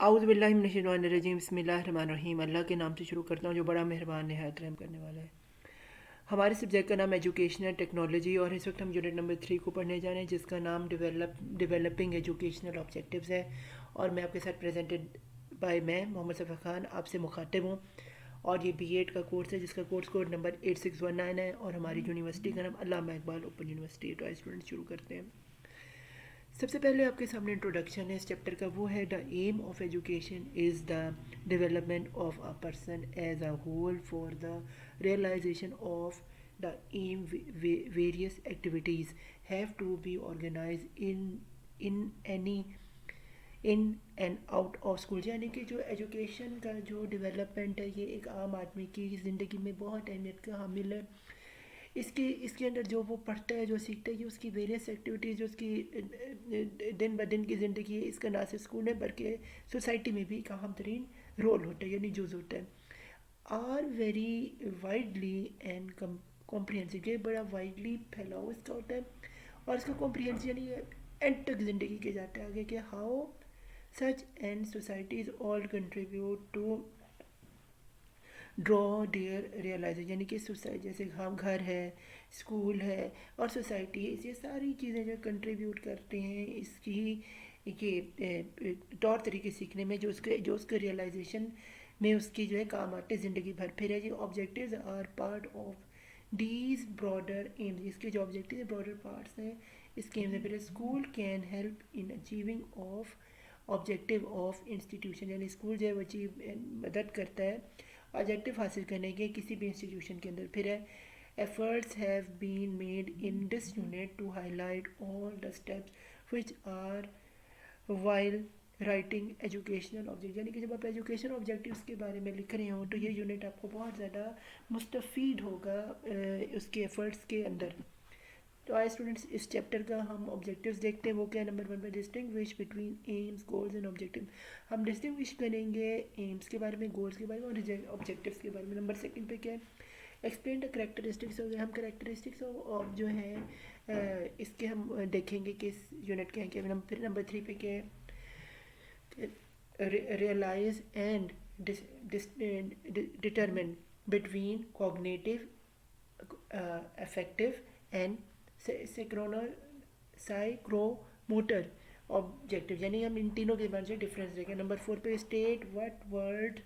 आउज़ बिल्लाहि मिनश शैतानिर रजीम बिस्मिल्लाहिर रहमानिर रहीम। अल्लाह के नाम से शुरू करता हूँ जो बड़ा मेहरबान निहायत रहम करने वाला है। हमारे सब्जेक्ट का नाम एजुकेशनल टेक्नोलॉजी और इस वक्त हम यूनिट नंबर 3 को पढ़ने जा रहे हैं जिसका नाम डेवलपिंग एजुकेशनल ऑब्जेक्टिव्स है। और मैं आपके साथ प्रेजेंटेड बाय मैं मोहम्मद सफ़र ख़ान आपसे मुखातिब हूँ। और ये B.Ed का कोर्स है जिसका कोर्स कोड नंबर 8619 है और हमारी यूनिवर्सिटी का नाम अल्लामा इकबाल ओपन यूनिवर्सिटी। तो स्टूडेंट शुरू करते हैं। सबसे पहले आपके सामने इंट्रोडक्शन है इस चैप्टर का, वो है the aim of education is the development of a person as a whole for the realization of the aim. Various activities have to be organized in any in and out of school. यानी कि जो education का जो development है ये एक आम आदमी की ज़िंदगी में बहुत अहमियत का हामिल है। इसके अंदर जो वो पढ़ता है जो सीखता है ये उसकी वेरियस एक्टिविटीज़ जो उसकी दिन ब दिन की ज़िंदगी है, इसका ना सिर्फ स्कूल है बल्कि सोसाइटी में भी एक अहम तरीन रोल होता है यानी जुज़ होता है। Are very widely and comprehensive, ये बड़ा वाइडली फैलाव इसका होता है और इसका कॉम्प्रिहेंसिव यानी एंड तक ज़िंदगी के जाता है आगे कि how such and societies all contribute to draw their realization. यानी कि सोसाइटी जैसे हम घर है, स्कूल है और सोसाइटी है, ये सारी चीज़ें जो कंट्रीब्यूट करते हैं इसकी ये तौर तरीके सीखने में जो उसके रियलाइजेशन में उसकी जो है काम आते ज़िंदगी भर। फिर है जी objectives are part of these broader aims, इसके जो ऑब्जेक्टिव ब्रॉडर पार्ट्स हैं इसके एम्स हैं। फिर school can help in achieving of objective of institution, यानी स्कूल जो है वो अचीव मदद करता है ऑब्जेक्टिव हासिल करने के किसी भी इंस्टीट्यूशन के अंदर। फिर है efforts have been made in this unit to highlight all the steps which are while writing educational object, यानी कि जब आप एजुकेशन ऑब्जेक्टिव्स के बारे में लिख रहे हो तो ये यूनिट आपको बहुत ज़्यादा मुस्तफ़ीद होगा उसके एफर्ट्स के अंदर। तो आए स्टूडेंट्स इस चैप्टर का हम ऑब्जेक्टिव्स देखते हैं। वो क्या नंबर 1 में distinguish between AIIMS goals and objective. हम डिस्टिंग्विश करेंगे एम्स के बारे में, गोल्स के बारे में और ऑब्जेक्टिव्स के बारे में। नंबर 2 पे क्या है एक्सप्लेन द करेक्टरिस्टिक्स हो गया। हम करेक्टरिस्टिक्स ऑफ जो है इसके हम देखेंगे कि इस यूनिट के हैं क्या। फिर नंबर 3 पे क्या है realize and determine between cognitive, affective and psychomotor objective, यानी हम इन तीनों के बारे में डिफरेंस देखें। नंबर 4 पे state what word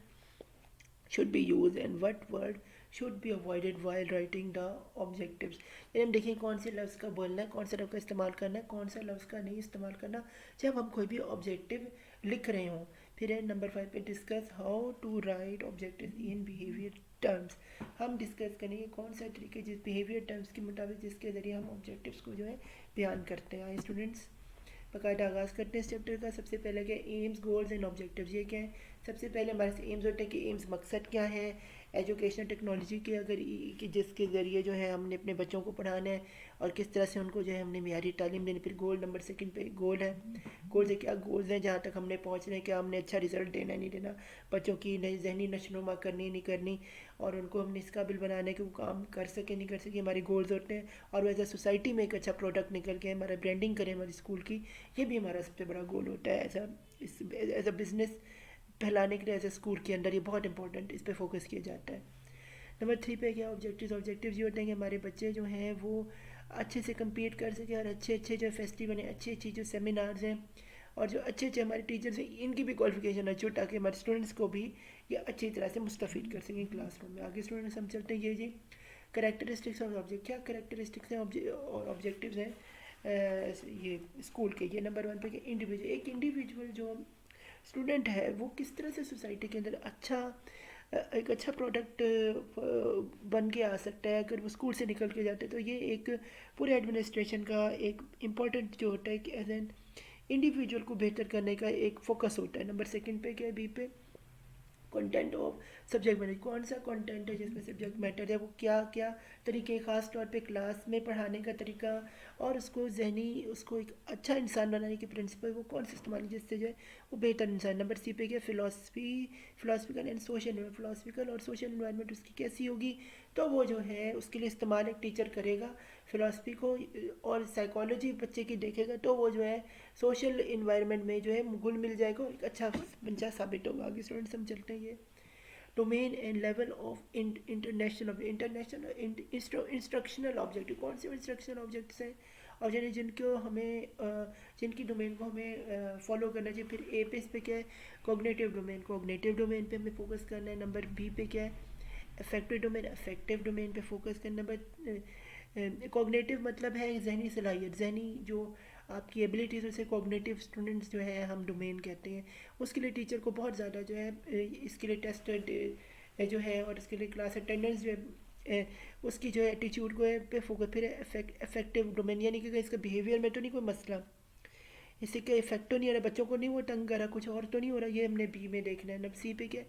should be used and what word should be avoided while writing the objectives, यानी हम देखें कौन से लफ्ज़ का बोलना है, कौन सा लफ्ज़ का इस्तेमाल करना है, कौन सा लफ्ज़ का नहीं इस्तेमाल करना जब हम कोई भी ऑब्जेक्टिव लिख रहे हों। फिर है नंबर 5 पे discuss how to write objective in behaviour terms. हम डिस्कस करेंगे कौन सा तरीके जिस बिहेवियर टर्म्स के मुताबिक जिसके ज़रिए हम ऑब्जेक्टिव्स को जो है बयान करते हैं। स्टूडेंट्स बाकायदा आगाज़ करते हैं इस चैप्टर का। सबसे पहले क्या एम्स गोल्स एंड ऑब्जेक्टिव्स, ये क्या है। सबसे पहले हमारे से एम्स होता है कि एम्स मकसद क्या है एजुकेशनल टेक्नोलॉजी के अगर कि जिसके ज़रिए जो है हमने अपने बच्चों को पढ़ाना है और किस तरह से उनको जो है हमने मियारी तालीम देनी। फिर गोल नंबर 2 पे गोल है, गोल से क्या गोल्स हैं जहाँ तक हमने पहुँचना है, क्या हमने अच्छा रिजल्ट देना है नहीं देना, बच्चों की नई जहनी नशोनुमा करनी नहीं करनी और उनको हमने इस काबिल बनाना है कि वो काम कर सके नहीं कर सके, हमारे गोल्स होते हैं। और वैसे सोसाइटी में एक अच्छा प्रोडक्ट निकल के हमारा ब्रांडिंग करें हमारी स्कूल की, ये भी हमारा सबसे बड़ा गोल होता है एज अ बिज़नेस फैलाने के लिए एज ए स्कूल के अंदर। ये बहुत इंपॉर्टेंट, इस पर फोकस किया जाता है। नंबर 3 पे क्या ऑब्जेक्टिव्स ये होते हैं कि हमारे बच्चे जो हैं वो अच्छे से कम्पीट कर सके और अच्छे अच्छे जो फेस्टिवल हैं, अच्छी अच्छी जो सेमिनार्स हैं और जो अच्छे अच्छे हमारे टीचर्स हैं इनकी भी क्वालिफिकेशन अच्छी हो ताकि हमारे स्टूडेंट्स को भी ये अच्छी तरह से मुस्तफ़ीद कर सकें क्लासरूम में। आगे स्टूडेंट्स हम चलते हैं ये जी करेक्टरिस्टिक्स ऑफ ऑब्जेक्ट। क्या करेक्टरिस्टिक्स हैं और ऑब्जेक्टिव्स हैं ये स्कूल के। ये नंबर 1 पे कि इंडिविजुअल, एक इंडिविजुअल जो स्टूडेंट है वो किस तरह से सोसाइटी के अंदर एक अच्छा प्रोडक्ट बन के आ सकता है अगर वो स्कूल से निकल के जाते हैं। तो ये एक पूरे एडमिनिस्ट्रेशन का एक इम्पॉर्टेंट जो होता है कि एज एन इंडिविजुअल को बेहतर करने का एक फोकस होता है। नंबर 2 पे क्या है बी पे कंटेंट ऑफ सब्जेक्ट मैटर, कौन सा कंटेंट है जिसमें सब्जेक्ट मैटर है, वो क्या क्या तरीके ख़ास तौर पे क्लास में पढ़ाने का तरीका और उसको जहनी उसको एक अच्छा इंसान बनाने के प्रिंसिपल वो कौन से इस्तेमाल जिससे जो है वो बेहतर इंसान। नंबर सी पे क्या, फिलोसफिकल एंड सोशल, फिलोसफिकल और सोशल इन्वायरमेंट उसकी कैसी होगी, तो वो जो है उसके लिए इस्तेमाल एक टीचर करेगा फिलोसफी को, और साइकोलॉजी बच्चे की देखेगा तो वो जो है सोशल इन्वायरमेंट में जो है घुल मिल जाएगा और एक अच्छा बच्चा साबित होगा। आगे स्टूडेंट्स हम चलते हैं। ये domain and level of international instructional objective, कौन से इंस्ट्रक्शनल ऑब्जेक्ट्स हैं और यानी जिनको हमें जिनकी डोमेन को हमें फॉलो करना चाहिए। फिर ए पे इस पे क्या है, कोग्नेटिव डोमेन पे हमें फोकस करना है। नंबर बी पे क्या है, अफेक्टिव डोमेन पे फोकस करना। नंबर कोग्नेटिव मतलब है जहनी सलाहियत, जहनी जो आपकी एबिलिटीज़, उसे कोग्नेटिव स्टूडेंट्स जो है हम डोमेन कहते हैं। उसके लिए टीचर को बहुत ज़्यादा जो है इसके लिए टेस्ट जो है और इसके लिए क्लास अटेंडेंस जो है उसकी जो है एटीट्यूड को पे फोकस। फिर अफेक्टिव डोमेन यानी कि इसका बिहेवियर में तो नहीं कोई मसला, इससे क्या इफेक्ट तो नहीं आ रहा, बच्चों को नहीं वो तंग कर रहा, कुछ और तो नहीं हो रहा, ये हमने बी में देखना है। नंबर सी पे क्या है,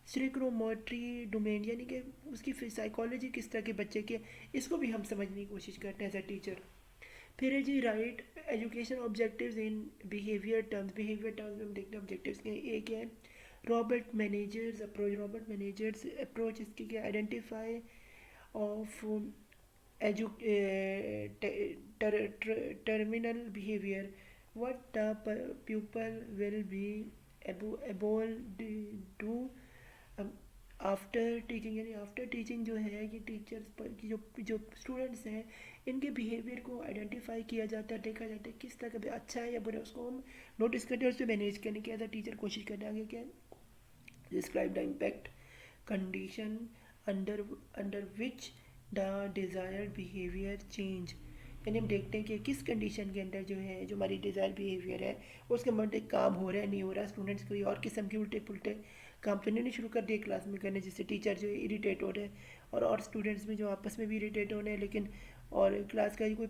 साइकोमोटरी डोमेन यानी कि उसकी साइकोलॉजी किस तरह के बच्चे की है, इसको भी हम समझने की कोशिश करते हैं एज अ टीचर। फिर है जी write education objectives in behaviour terms में हम देखते हैं ऑब्जेक्टिव्स के। एक है रॉबर्ट मैनेजर्स अप्रोच, इसकी क्या, identify of edu terminal behavior, what the pupil will be able to do after teaching. यानी आफ्टर टीचिंग जो है ये टीचर्स पर की जो स्टूडेंट्स हैं इनके बिहेवियर को आइडेंटिफाई किया जाता है, देखा जाता है किस तरह का अच्छा है या बुरा, उसको हम नोटिस करते हैं, उससे मैनेज करने की एज अ टीचर कोशिश करते हैं। आगे क्या है, describe the impact condition under which the desired behaviour change, यानी हम देखते हैं कि किस कंडीशन के अंदर जो है जो हमारी डिज़ायर बिहेवियर है उसके मतलब काम हो रहा है नहीं हो रहा, स्टूडेंट्स कोई और किस्म के उल्टे पुल्टे काम तो नहीं शुरू कर दिए क्लास में करने, जिससे टीचर जो है इरीटेट हो रहे हैं और स्टूडेंट्स में जो आपस में भी इरीटेट हो रहे हैं, लेकिन और क्लास का कोई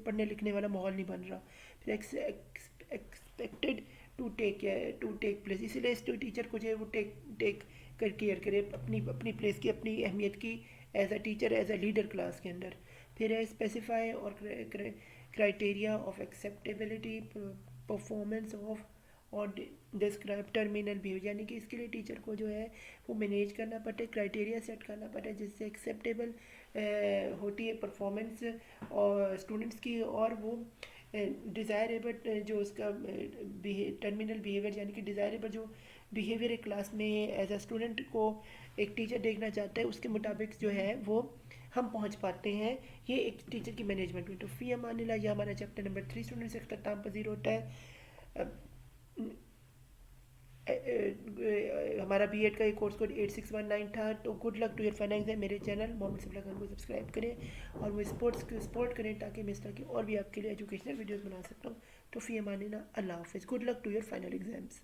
पढ़ने लिखने वाला माहौल नहीं बन रहा। फिर एक्सपेक्टेड टू टेक प्लेस, इसीलिए इस टीचर को जो है वो टेक कर केयर करे अपनी प्लेस की, अपनी अहमियत की as a teacher, as a leader class के अंदर। फिर है स्पेसिफाई और criteria of acceptability performance of और डिस्क्राइब टर्मिनल बिहेवियर, यानी कि इसके लिए टीचर को जो है वो मैनेज करना पड़ता है, क्राइटेरिया सेट करना पड़ता है जिससे एक्सेप्टेबल होती है परफॉर्मेंस और स्टूडेंट्स की, और वो डिज़ायरेबल जो उसका टर्मिनल बिहेवियर यानी कि डिज़ायरेबल जो बिहेवियर एक क्लास में एज अ स्टूडेंट को एक टीचर देखना चाहता है उसके मुताबिक जो है वो हम पहुंच पाते हैं, ये एक टीचर की मैनेजमेंट में। तो फ़ी अमानिल्ला, यह हमारा चैप्टर नंबर 3 स्टूडेंट से अख्ताम पजीर होता है। हमारा बीएड का एक कोर्स कोड 8619 था। तो good luck to your final exam. मेरे चैनल मोहम्मद सफला खान को सब्सक्राइब करें और वो सपोर्ट करें ताकि मैं इस तरह की और भी आपके लिए एजुकेशनल वीडियोस बना सकता हूँ। तो फ़ी अमानिल्लाह, अल्लाह हाफिज़, good luck to your final exams.